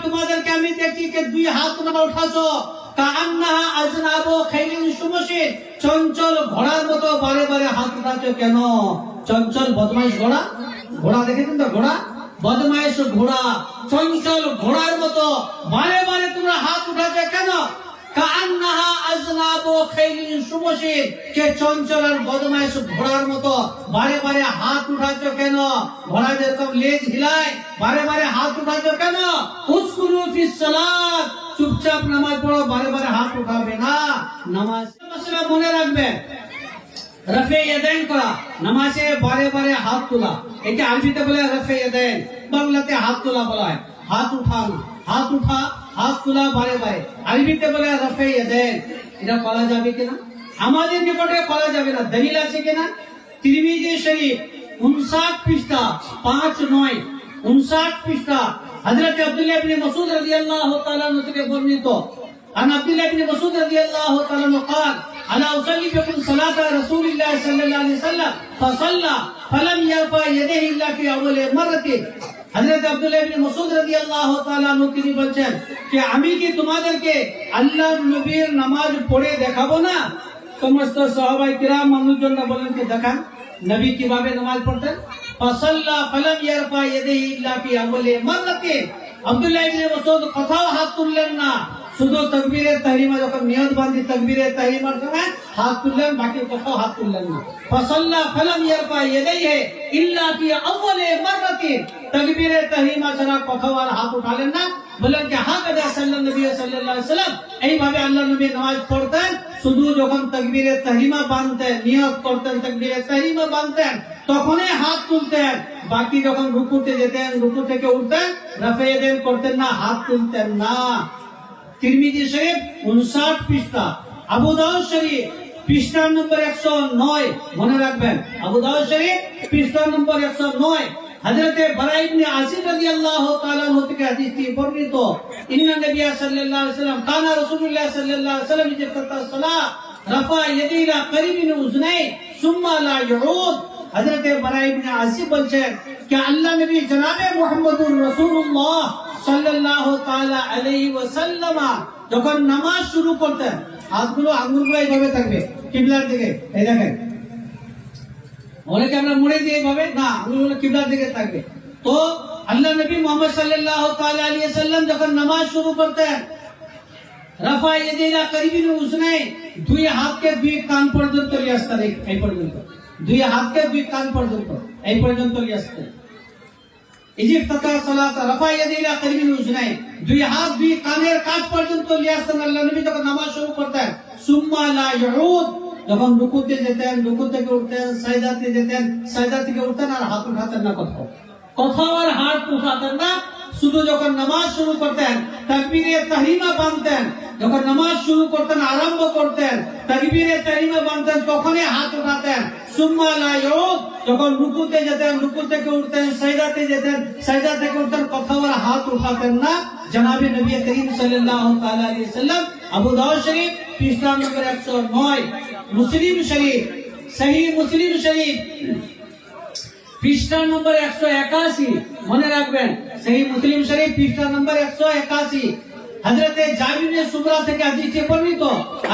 তোমাদেরকে আমি দেখি যে দুই হাত তোমরা উঠাছো কাআন্নাহা আজনাবু খাইলিন শুমশিন, চঞ্চল ঘোড়ার মতো বারে বারে হাত উঠাছো কেন? চঞ্চল বদমাইশ ঘোড়া, ঘোড়া দেখেছেন তো? ঘোড়া বদমাইশ ঘোড়া, চঞ্চল ঘোড়ার মতো বারে বারে তোমরা হাত উঠাছো কেন? কাআন্নাহা আজনাবু খাইলিন শুমশিন, কে চঞ্চল আর বদমাইশ ঘোড়ার মতো বারে বারে হাত উঠাছো কেন? ঘোড়া যেরকম লেজ হিলায় বারে বারে হাত উঠাছো কেন? উসকুনু ফিস সালাত, চুপচাপ নামাজ পড়ো, বারে বারে হাত উঠাবে না। নামাজ মাসলা মনে রাখবেন, রফে ইয়াদাইন করা, নামাজে বারে বারে হাত তোলা, এটা আরবিতে বলে রফে ইয়াদাইন, বাংলাতে হাত তোলা বলা হয়। হাত উঠানো, হাত উঠা, হাত তোলা বারে বারে, আরবিতে বলে রফে ইয়াদাইন। এটা করা যাবে কিনা? আমাদের নিকটে করা যাবে না। দলিল আছে কিনা? তিরমিজি শরীফ 59 পৃষ্ঠা 5-9 59 পৃষ্ঠা হযরত আব্দুল্লাহ ইবনে মাসউদ রাদিয়াল্লাহু তাআলা থেকে বর্ণিত। عن عبد الله بن مسعود رضي الله تعالى عنه قال: الا اصلي بكم صلاه رسول الله صلى الله عليه وسلم فصلى فلم يرفع يديه الا في اول مره। হযরত আব্দুল্লাহ ইবনে মাসউদ রাদিয়াল্লাহু তাআলা আনহু তিনি বলেন যে আমি কি তোমাদেরকে আল্লাহর নবীর নামাজ পড়ে দেখাবো না? সমস্ত সাহাবায়ে কিরাম মানুষজনরা বলেন যে দেখান নবী কিভাবে নামাজ পড়তেন। ফাসাল্লা ফালাম ইয়ারফা ইয়াদিহি ইল্লা ফি আউয়ালি মাররাতিন। আব্দুল্লাহ ইবনে মাসউদ কোথাও হাত তুললেন না, শুধু তাকবীরে তাহরিমা যখন নিয়ত বাঁধি তাকবীরে তাহরিমার সময় হাত তুললেন, বাকি কোথাও হাত তুললেন না। ফাসাল্লা ফালাম ইয়ারফা ইয়াদিহি ইল্লা ফি আউয়ালি মাররাতিন, তাকবীরে তাহরিমা ছাড়া কোথাও আর হাত উঠালেন না। বলেন যে হাকাদা সাল্লাল্লাহু নবী সাল্লাল্লাহু আলাইহি ওয়াসাল্লাম, এইভাবে আল্লাহর নবী নামাজ পড়তেন। শুধু যখন তাকবীরে তাহরিমা বাঁধতেন, নিয়ত করতেন, তাকবীরে তাহরিমা বাঁধতেন, তখনই হাত তুলতেন। বাকি যখন রুকুতে যেতেন, রুকু থেকে উঠতেন, রফে ইয়াদাইন করতেন না, হাত তুলতেন না। তিরমিজি শরীফ 59 পৃষ্ঠা, আবু দাউদ শরীফ পৃষ্ঠা নম্বর 109 মনে রাখবেন। আবু দাউদ শরীফ পৃষ্ঠা নম্বর 109 হযরতে বারা ইবনে আসির রাদিয়াল্লাহু তাআলা আনহু থেকে হাদিসটি বর্ণিত। ইন্না নবী সাল্লাল্লাহু আলাইহি ওয়াসাল্লাম কানা রাসূলুল্লাহ সাল্লাল্লাহু আলাইহি ওয়াসাল্লাম ইজতাতা সালাহ রাফা ইয়াদিহি ইলা করিবিন উযনাই সুম্মা লা ইয়াউদ। হযরতে বারা ইবনে আসির বলেন যে আল্লাহ নবী জনাবে মুহাম্মদুর রাসূলুল্লাহ সাল্লাল্লাহু তাআলা আলাইহি ওয়াসাল্লাম যখন নামাজ শুরু করতেন, হাতগুলো আঙ্গুলগুলো এইভাবে থাকবে কিবলার দিকে। এই দেখেন অনেকে আমরা মুড়ে দিয়ে এইভাবে না, আঙ্গুলগুলো কিবলার দিকে থাকবে। তো আল্লাহ নবী মুহাম্মদ সাল্লাল্লাহু তাআলা আলাইহি ওয়াসাল্লাম যখন নামাজ শুরু করতেন, রাফা ইয়াদিহি ইলা করিবিন উযনাই, দুই হাতকে দুই কান পর্যন্ত নিয়ে আসতেন। এই পর্যন্ত দুই হাতকে দুই কান পর্যন্ত, এই পর্যন্ত নিয়ে আসতেন। ইজতাতা সালাত রাফা ইয়াদিহি ইলা করিবিন উযনাই, দুই হাত দুই কানের কাছ পর্যন্ত নিয়ে আসতেন আল্লাহ নবী যখন নামাজ শুরু করতেন। সুম্মা লা ইয়াউদ, যখন রুকুতে যেতেন, রুকু থেকে উঠতেন, সাজদাতে যেতেন, সাজদা থেকে উঠতেন, আর হাত উঠাতেন না, কোথাও কোথাও আর হাত উঠাতেন না। শুধু যখন নামাজ শুরু করতেন, তাকবীরে তাহরিমা বাঁধতেন, যখন নামাজ শুরু করতেন, আরম্ভ করতেন, তাকবীরে তাহরিমা বাঁধতেন, তখনই হাত উঠাতেন। সুম্মা লা ইয়াউদ, যখন রুকুতে যেতেন, রুকু থেকে উঠতেন, সাজদাতে যেতেন, সাজদা থেকে উঠতেন, কোথাও আর হাত উঠাতেন না। জনাবে নবী করিম সাল্লাল্লাহু তাআলা আলাইহি ওয়াসাল্লাম। আবু দাউদ শরীফ পৃষ্ঠা নম্বর 109, মুসলিম শরীফ সহিহ মুসলিম শরীফ পৃষ্ঠা নম্বর 181 মনে রাখবেন। সহিহ মুসলিম শরীফ পৃষ্ঠা নম্বর 181 হযরতে জাবির ইবনে সুমরা থেকে হাদিসে বর্ণিত।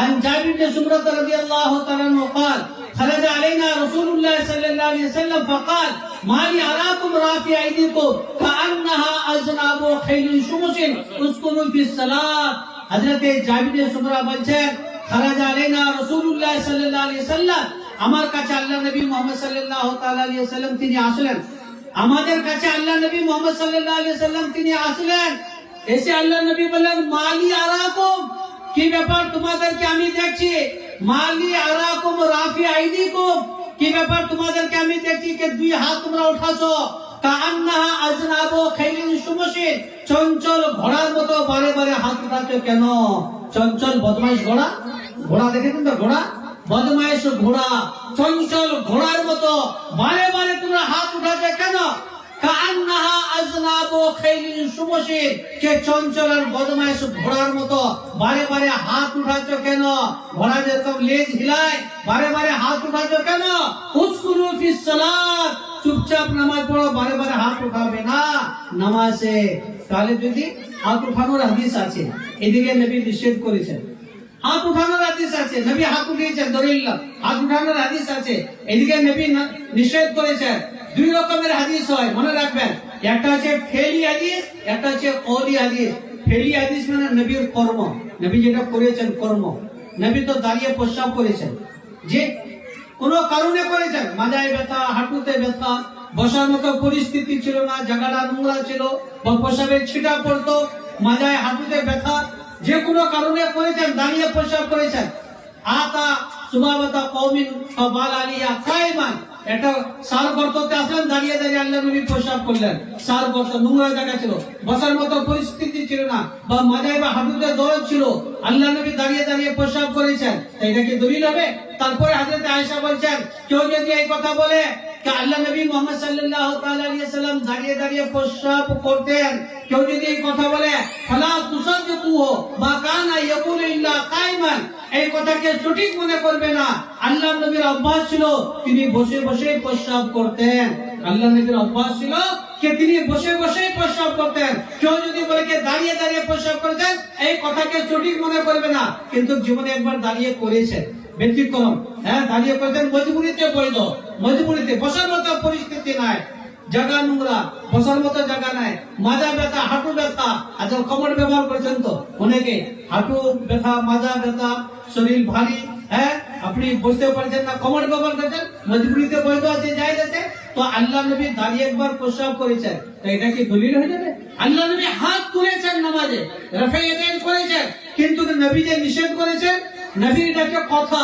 আন জাবির ইবনে সুমরা রাদিয়াল্লাহু তাআলা আনহু قال خرج علينا رسول الله صلى الله عليه وسلم فقال ما لي اراكم رافع ايديكم كانها اذناب خيل شمس اسكنوا في الصلاه। হযরতে জাবির ইবনে সুমরা বলেন خرج علينا رسول الله صلى الله عليه وسلم, আমার কাছে আল্লাহ নবী মুহাম্মদ সাল্লাল্লাহু তাআলা আলাইহি ওয়াসাল্লাম তিনি আসলেন। আমাদের কাছে আল্লাহ নবী মুহাম্মদ সাল্লাল্লাহু আলাইহি ওয়াসাল্লাম তিনি আসলেন। এসে আল্লাহ নবী বললেন মালি আরাকুম, কি ব্যাপার তোমাদেরকে আমি দেখছি। মালি আরাকুম রাফি আইদিকুম, কি ব্যাপার তোমাদেরকে আমি দেখছি যে দুই হাত তোমরা উঠাছো। কাআন্নাহা আজনাবু খাইলিন শুমশিন, চঞ্চল ঘোড়ার মতো বারে বারে হাত উঠাছো কেন? চঞ্চল বদমাইশ ঘোড়া, ঘোড়া দেখেছেন তো? ঘোড়া বদমাইশ ঘোড়া, চঞ্চল ঘোড়ার মতো বারে বারে তোমরা হাত উঠাছো কেন? কাআন্নাহা আজনাবু খাইলিন শুমশিন, কে চঞ্চল আর বদমাইশ ঘোড়ার মতো বারে বারে হাত উঠাছো কেন? ঘোড়া যেরকম লেজ হিলায় বারে বারে হাত উঠাছো কেন? উসকুনু ফিস সালাত, চুপচাপ নামাজ পড়ো, বারে বারে হাত উঠাবে না নামাজে। তাহলে যদি হাত উঠানোর হাদিস আছে, এদিকে নবী নিষেধ করেছেন। হাত উঠানোর হাদিস আছে, নবী হাত উঠিয়েছেন দলিল্লাহ, হাত উঠানোর হাদিস আছে, এদিকে নবী নিষেধ করেছেন। দুই রকমের হাদিস হয়, মনে রাখবেন। একটা হচ্ছে ফেলি হাদিস, একটা হচ্ছে কওলি হাদিস। ফেলি হাদিস মানে নবীর কর্ম, নবী যেটা করেছেন কর্ম। নবী তো দাঁড়িয়ে প্রস্রাব করেছেন, যে কোনো কারণে করেছেন, মাজায় ব্যথা, হাঁটুতে ব্যথা, বসার মতো পরিস্থিতি ছিল না, জায়গাটা নোংরা ছিল বা প্রস্রাবের ছিটা পড়তো, মাজায় হাঁটুতে ব্যথা, যে কোনো কারণে করেছেন, দাঁড়িয়ে প্রস্রাব করেছেন। আতা সুবাবাতা কওমিন ফাবাল আলিয়া কায়মান, এটা সার গর্ততে আসলেন, দাঁড়িয়ে দাঁড়িয়ে আল্লাহ নবী প্রস্রাব করলেন। সার গর্ত নোংরা জায়গা ছিল, বসার মতো পরিস্থিতি ছিল না, বা মাজায় বা হাঁটুতে দরদ ছিল, আল্লাহ নবী দাঁড়িয়ে দাঁড়িয়ে প্রস্রাব করেছেন, এটা কি দলিল হবে? তারপরে হযরত আয়েশা বলছেন, কেউ যদি এই কথা বলে যে আল্লাহ নবী মুহাম্মদ সাল্লাল্লাহু তাআলা আলাইহি সাল্লাম দাঁড়িয়ে দাঁড়িয়ে প্রস্রাব করতেন, কেউ যদি এই কথা বলে ফালা তুসাদ্দিকুহু মা কানা ইয়াকুলু ইল্লা কায়মান, এই কথাকে সঠিক মনে করবে না। আল্লাহ নবীর অভ্যাস ছিল তিনি বসে বসে প্রস্রাব করতেন। আল্লাহ নবীর অভ্যাস ছিল যে তিনি বসে বসে প্রস্রাব করতেন। কেউ যদি বলে যে দাঁড়িয়ে দাঁড়িয়ে প্রস্রাব করেছেন, এই কথাকে সঠিক মনে করবে না, কিন্তু জীবনে একবার দাঁড়িয়ে করেছেন, ব্যতিক্রম। হ্যাঁ, দাঁড়িয়ে করেছেন মজবুরিতে, বৈধ মজবুরিতে, বসার মতো পরিস্থিতি নাই, জায়গা নোংরা, বসার মতো জায়গা নাই, মাজা ব্যথা, হাঁটু ব্যথা। আচ্ছা, কমর ব্যবহার করেছেন তো অনেকে, হাঁটু ব্যথা, মাজা ব্যথা, শরীর ভারী, হ্যাঁ আপনি বসতে পারছেন না, কমর ব্যবহার করেছেন, মজবুরিতে বৈধ আছে, জায়েজ আছে। তো আল্লাহ নবী দাঁড়িয়ে একবার প্রস্রাব করেছেন, তো এটা কি দলিল হয়ে যাবে? আল্লাহ নবী হাত তুলেছেন নামাজে, রাফা ইয়াদাইন করেছেন, কিন্তু নবী যে নিষেধ করেছেন, নবীর এটাকে কথা,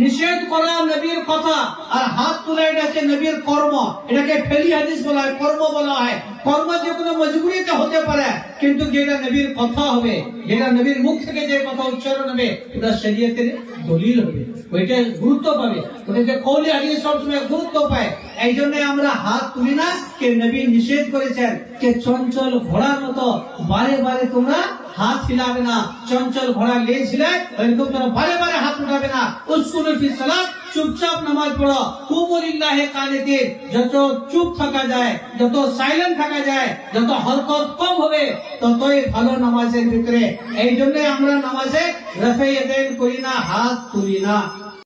নিষেধ করা নবীর কথা, আর হাত তোলা এটা হচ্ছে নবীর কর্ম। এটাকে ফেলি হাদিস বলা হয়, কর্ম বলা হয়। কর্ম যে কোনো মজবুরিতে হতে পারে, কিন্তু যেটা নবীর কথা হবে, যেটা নবীর মুখ থেকে যে কথা উচ্চারণ হবে, এটা শরীয়তের দলিল হবে, ওইটা গুরুত্ব পাবে, ওটাকে কওলি হাদিস সবসময় গুরুত্ব পায়। এই জন্য আমরা হাত তুলি না, কে নবী নিষেধ করেছেন যে চঞ্চল ঘোড়ার মতো বারে বারে তোমরা হাত হিলাবে না, চঞ্চল ঘোড়া লেছিলে এরকম তোমরা বারে বারে হাত উঠাবে না। উসকুনু ফিস সালাত, চুপচাপ নামাজ পড়ো। কুমু লিল্লাহি কানিতিন, যত চুপ থাকা যায়, যত সাইলেন্ট থাকা যায়, যত হরকত কম হবে, ততই ভালো নামাজের ভিতরে। এই জন্য আমরা নামাজে রাফা ইয়াদাইন করি না, হাত তুলি না।